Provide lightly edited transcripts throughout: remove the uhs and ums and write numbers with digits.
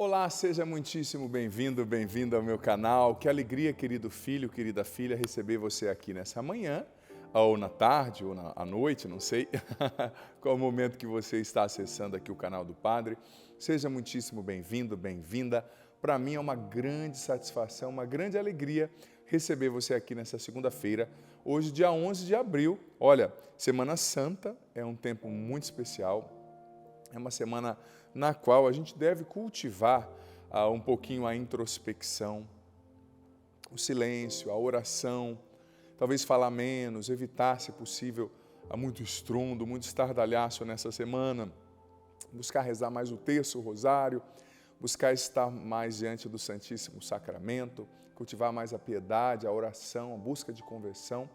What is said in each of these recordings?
Olá, seja muitíssimo bem-vindo, bem-vinda ao meu canal. Que alegria, querido filho, querida filha, receber você aqui nessa manhã, ou na tarde, ou à noite, não sei, qual o momento que você está acessando aqui o canal do Padre. Seja muitíssimo bem-vindo, bem-vinda. Para mim é uma grande satisfação, uma grande alegria receber você aqui nessa segunda-feira, hoje, dia 11 de abril. Olha, Semana Santa é um tempo muito especial. É uma semana na qual a gente deve cultivar um pouquinho a introspecção, o silêncio, a oração, talvez falar menos, evitar, se possível, muito estrondo, muito estardalhaço nessa semana, buscar rezar mais o terço, o rosário, buscar estar mais diante do Santíssimo Sacramento, cultivar mais a piedade, a oração, a busca de conversão.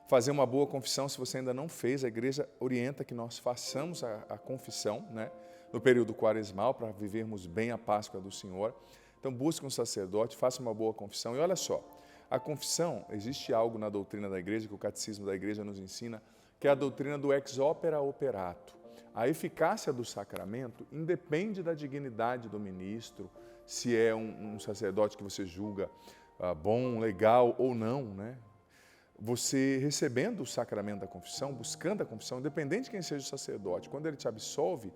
Fazer uma boa confissão, se você ainda não fez, a igreja orienta que nós façamos a confissão, né, no período quaresmal, para vivermos bem a Páscoa do Senhor. Então, busque um sacerdote, faça uma boa confissão. E olha só, a confissão, existe algo na doutrina da igreja, que o catecismo da igreja nos ensina, que é a doutrina do ex opere operato. A eficácia do sacramento independe da dignidade do ministro, se é um sacerdote que você julga bom, legal ou não, né? Você recebendo o sacramento da confissão, buscando a confissão, independente de quem seja o sacerdote, quando ele te absolve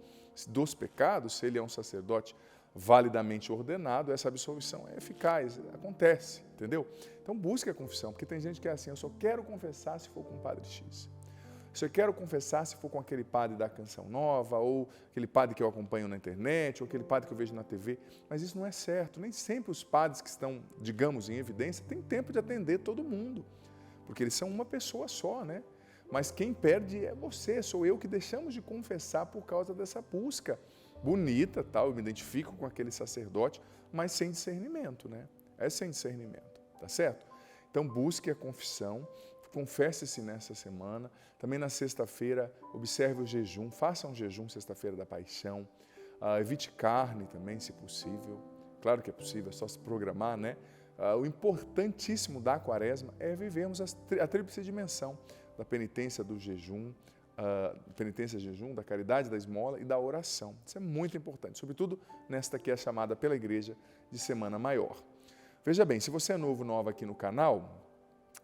dos pecados, se ele é um sacerdote validamente ordenado, essa absolvição é eficaz, acontece, entendeu? Então busque a confissão, porque tem gente que é assim, eu só quero confessar se for com o Padre X. Eu quero confessar se for com aquele padre da Canção Nova, ou aquele padre que eu acompanho na internet, ou aquele padre que eu vejo na TV, mas isso não é certo. Nem sempre os padres que estão, digamos, em evidência, têm tempo de atender todo mundo, porque eles são uma pessoa só, né? Mas quem perde é você, sou eu, que deixamos de confessar por causa dessa busca bonita, tal, eu me identifico com aquele sacerdote, mas sem discernimento, né? É sem discernimento, tá certo? Então busque a confissão, confesse-se nessa semana, também na sexta-feira observe o jejum, faça um jejum sexta-feira da paixão, evite carne também, se possível, claro que é possível, é só se programar, né? O importantíssimo da quaresma é vivermos a tríplice dimensão da penitência, do jejum, penitência, jejum, da caridade, da esmola e da oração. Isso é muito importante, sobretudo nesta que é chamada pela igreja de Semana Maior. Veja bem, se você é novo, nova aqui no canal,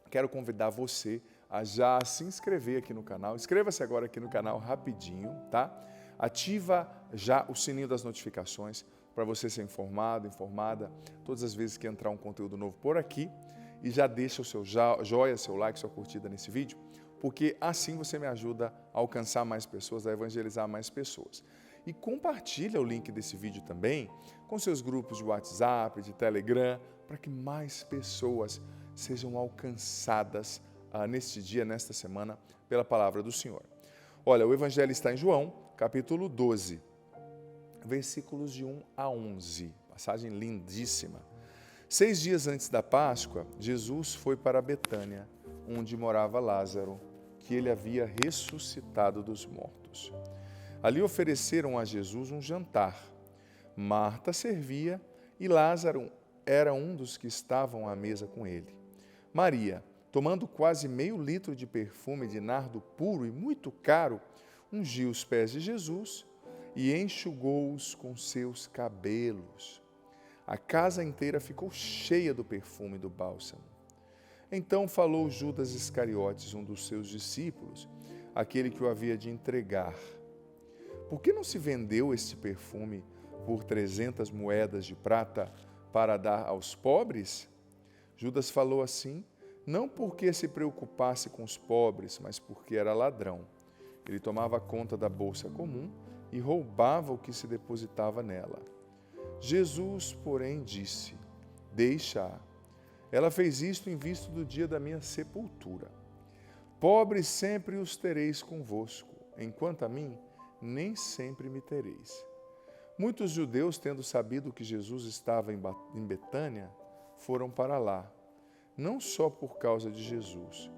quero convidar você a já se inscrever aqui no canal. Inscreva-se agora aqui no canal rapidinho, tá? Ativa já o sininho das notificações para você ser informado, informada, todas as vezes que entrar um conteúdo novo por aqui. E já deixa o seu joia, seu like, sua curtida nesse vídeo, porque assim você me ajuda a alcançar mais pessoas, a evangelizar mais pessoas. E compartilha o link desse vídeo também com seus grupos de WhatsApp, de Telegram, para que mais pessoas sejam alcançadas neste dia, nesta semana, pela palavra do Senhor. Olha, o Evangelho está em João, capítulo 12, versículos de 1 a 11, passagem lindíssima. 6 dias antes da Páscoa, Jesus foi para Betânia, onde morava Lázaro, que ele havia ressuscitado dos mortos. Ali ofereceram a Jesus um jantar. Marta servia e Lázaro era um dos que estavam à mesa com ele. Maria, tomando quase meio litro de perfume de nardo puro e muito caro, ungiu os pés de Jesus e enxugou-os com seus cabelos. A casa inteira ficou cheia do perfume do bálsamo. Então falou Judas Iscariotes, um dos seus discípulos, aquele que o havia de entregar. Por que não se vendeu este perfume por 300 moedas de prata para dar aos pobres? Judas falou assim, não porque se preocupasse com os pobres, mas porque era ladrão. Ele tomava conta da bolsa comum e roubava o que se depositava nela. Jesus, porém, disse, deixa-a. Ela fez isto em vista do dia da minha sepultura. Pobres sempre os tereis convosco, enquanto a mim, nem sempre me tereis. Muitos judeus, tendo sabido que Jesus estava em Betânia, foram para lá, não só por causa de Jesus,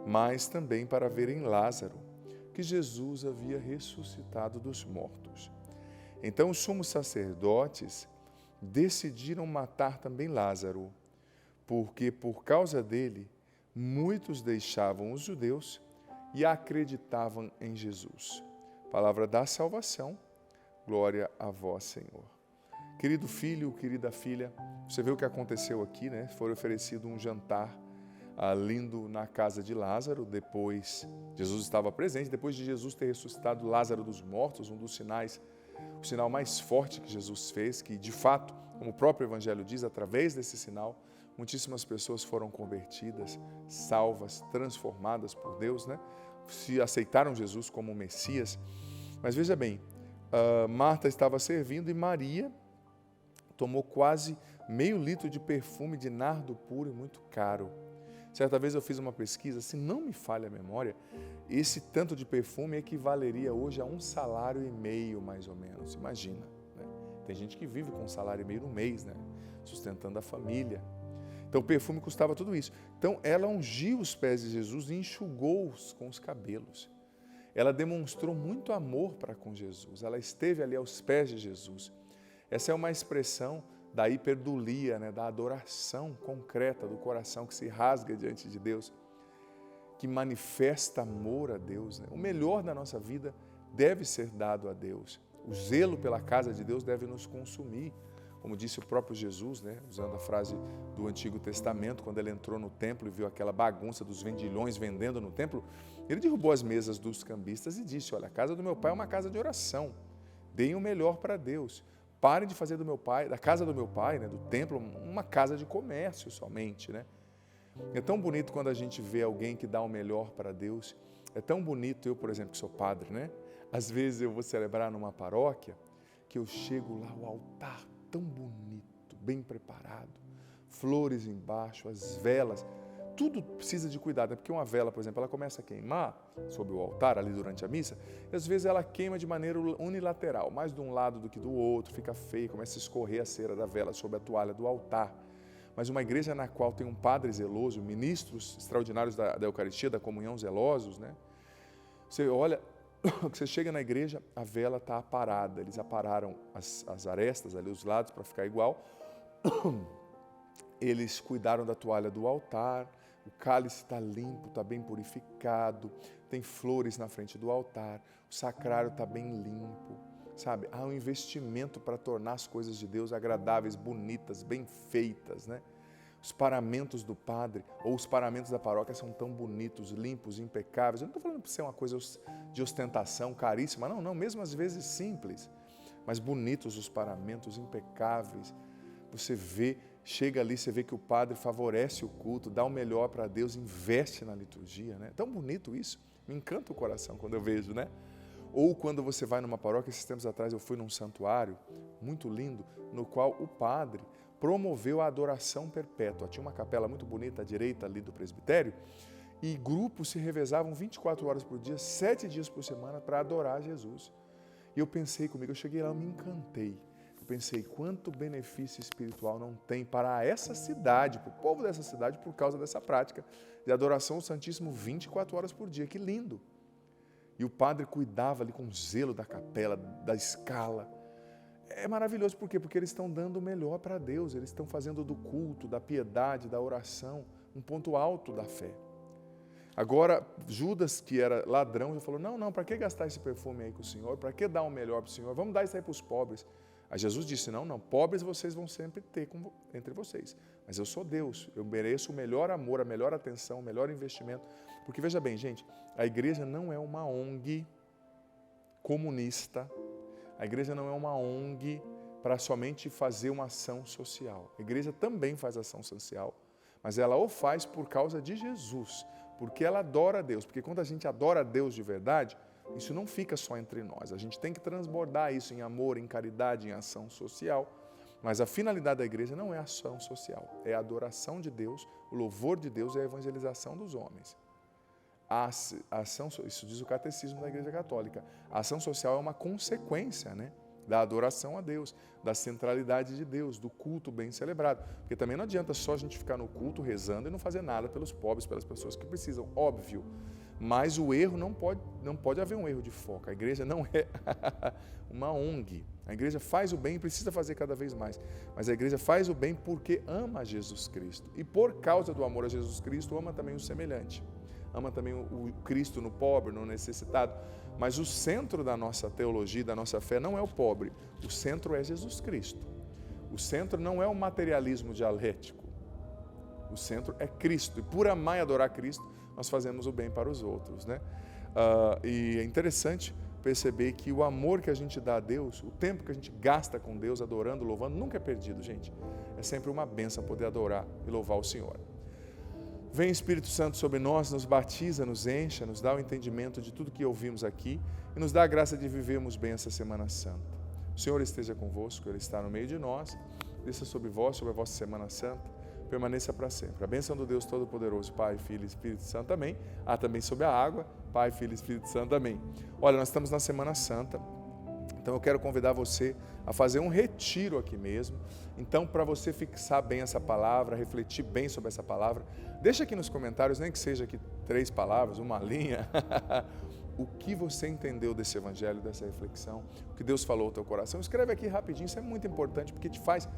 mas também para verem Lázaro, que Jesus havia ressuscitado dos mortos. Então os sumos sacerdotes decidiram matar também Lázaro, porque por causa dele muitos deixavam os judeus e acreditavam em Jesus. Palavra da salvação, glória a vós, Senhor. Querido filho, querida filha, você vê o que aconteceu aqui, né? Foi oferecido um jantar lindo na casa de Lázaro. Depois, Jesus estava presente. Depois de Jesus ter ressuscitado Lázaro dos mortos, um dos sinais, o sinal mais forte que Jesus fez, que de fato, como o próprio Evangelho diz, através desse sinal, muitíssimas pessoas foram convertidas, salvas, transformadas por Deus, né? Se aceitaram Jesus como Messias. Mas veja bem, Marta estava servindo e Maria tomou quase meio litro de perfume de nardo puro e muito caro. Certa vez eu fiz uma pesquisa, se não me falha a memória, esse tanto de perfume equivaleria hoje a 1,5 salário, mais ou menos, imagina. Né? Tem gente que vive com 1,5 salário no mês, né? Sustentando a família. Então o perfume custava tudo isso. Então ela ungiu os pés de Jesus e enxugou-os com os cabelos. Ela demonstrou muito amor para com Jesus, ela esteve ali aos pés de Jesus. Essa é uma expressão da hiperdulia, né, da adoração concreta do coração que se rasga diante de Deus, que manifesta amor a Deus. Né? O melhor da nossa vida deve ser dado a Deus. O zelo pela casa de Deus deve nos consumir. Como disse o próprio Jesus, né, usando a frase do Antigo Testamento, quando ele entrou no templo e viu aquela bagunça dos vendilhões vendendo no templo, ele derrubou as mesas dos cambistas e disse: olha, a casa do meu pai é uma casa de oração, deem o melhor para Deus. Parem de fazer do meu pai, da casa do meu pai, né, do templo, uma casa de comércio somente. Né? É tão bonito quando a gente vê alguém que dá o melhor para Deus. É tão bonito, eu, por exemplo, que sou padre, né? Às vezes eu vou celebrar numa paróquia, que eu chego lá, o altar tão bonito, bem preparado, flores embaixo, as velas, tudo precisa de cuidado, né? Porque uma vela, por exemplo, ela começa a queimar sobre o altar, ali durante a missa, e às vezes ela queima de maneira unilateral, mais de um lado do que do outro, fica feio, começa a escorrer a cera da vela sobre a toalha do altar. Mas uma igreja na qual tem um padre zeloso, ministros extraordinários da Eucaristia, da comunhão zelosos, né? Você olha, você chega na igreja, a vela está aparada, eles apararam as arestas ali, os lados, para ficar igual. Eles cuidaram da toalha do altar, o cálice está limpo, está bem purificado, tem flores na frente do altar, o sacrário está bem limpo, sabe? Há um investimento para tornar as coisas de Deus agradáveis, bonitas, bem feitas, né? Os paramentos do padre ou os paramentos da paróquia são tão bonitos, limpos, impecáveis. Eu não estou falando para ser uma coisa de ostentação caríssima, não, mesmo às vezes simples, mas bonitos os paramentos, impecáveis. Você vê, chega ali, você vê que o padre favorece o culto, dá o melhor para Deus, investe na liturgia, né? Tão bonito isso, me encanta o coração quando eu vejo, né? Ou quando você vai numa paróquia, esses tempos atrás eu fui num santuário muito lindo, no qual o padre promoveu a adoração perpétua. Tinha uma capela muito bonita à direita ali do presbitério, e grupos se revezavam 24 horas por dia, 7 dias por semana, para adorar Jesus. E eu pensei comigo, eu cheguei lá, eu me encantei. Eu pensei, quanto benefício espiritual não tem para essa cidade, para o povo dessa cidade, por causa dessa prática de adoração ao Santíssimo 24 horas por dia. Que lindo! E o padre cuidava ali com zelo da capela, da escala. É maravilhoso, por quê? Porque eles estão dando o melhor para Deus, eles estão fazendo do culto, da piedade, da oração, um ponto alto da fé. Agora, Judas, que era ladrão, já falou, não, para que gastar esse perfume aí com o Senhor? Para que dar o melhor para o Senhor? Vamos dar isso aí para os pobres. Aí Jesus disse, não, pobres vocês vão sempre ter entre vocês, mas eu sou Deus, eu mereço o melhor amor, a melhor atenção, o melhor investimento, porque veja bem, gente, a igreja não é uma ONG comunista, a igreja não é uma ONG para somente fazer uma ação social, a igreja também faz ação social, mas ela o faz por causa de Jesus, porque ela adora a Deus, porque quando a gente adora a Deus de verdade, isso não fica só entre nós, a gente tem que transbordar isso em amor, em caridade, em ação social, mas a finalidade da igreja não é a ação social, é a adoração de Deus, o louvor de Deus e a evangelização dos homens. A ação, isso diz o catecismo da Igreja Católica, a ação social é uma consequência, né, da adoração a Deus, da centralidade de Deus, do culto bem celebrado, porque também não adianta só a gente ficar no culto rezando e não fazer nada pelos pobres, pelas pessoas que precisam, óbvio. Mas o erro não pode haver um erro de foco. A igreja não é uma ONG. A igreja faz o bem e precisa fazer cada vez mais. Mas a igreja faz o bem porque ama Jesus Cristo. E por causa do amor a Jesus Cristo, ama também o semelhante. Ama também o Cristo no pobre, no necessitado. Mas o centro da nossa teologia, da nossa fé, não é o pobre. O centro é Jesus Cristo. O centro não é o materialismo dialético. O centro é Cristo. E por amar e adorar Cristo, nós fazemos o bem para os outros, né? E é interessante perceber que o amor que a gente dá a Deus, o tempo que a gente gasta com Deus, adorando, louvando, nunca é perdido, gente. É sempre uma bênção poder adorar e louvar o Senhor. Vem Espírito Santo sobre nós, nos batiza, nos encha, nos dá o entendimento de tudo que ouvimos aqui e nos dá a graça de vivermos bem essa Semana Santa. O Senhor esteja convosco, Ele está no meio de nós, desça sobre vós, sobre a vossa Semana Santa, permaneça para sempre. A bênção do Deus Todo-Poderoso, Pai, Filho e Espírito Santo, amém. Também sobre a água, Pai, Filho e Espírito Santo, amém. Olha, nós estamos na Semana Santa, então eu quero convidar você a fazer um retiro aqui mesmo. Então, para você fixar bem essa palavra, refletir bem sobre essa palavra, deixa aqui nos comentários, nem que seja aqui 3 palavras, uma linha, o que você entendeu desse evangelho, dessa reflexão, o que Deus falou ao teu coração. Escreve aqui rapidinho, isso é muito importante, porque te faz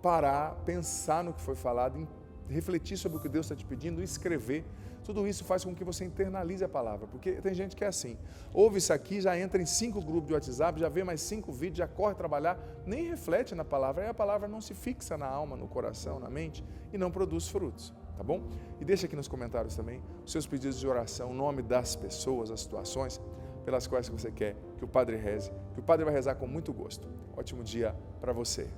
parar, pensar no que foi falado, refletir sobre o que Deus está te pedindo e escrever. Tudo isso faz com que você internalize a palavra, porque tem gente que é assim, ouve isso aqui, já entra em 5 grupos de WhatsApp, já vê mais 5 vídeos, já corre trabalhar, nem reflete na palavra, aí a palavra não se fixa na alma, no coração, na mente e não produz frutos, tá bom? E deixa aqui nos comentários também os seus pedidos de oração, o nome das pessoas, as situações pelas quais você quer que o Padre reze, que o Padre vai rezar com muito gosto. Ótimo dia para você.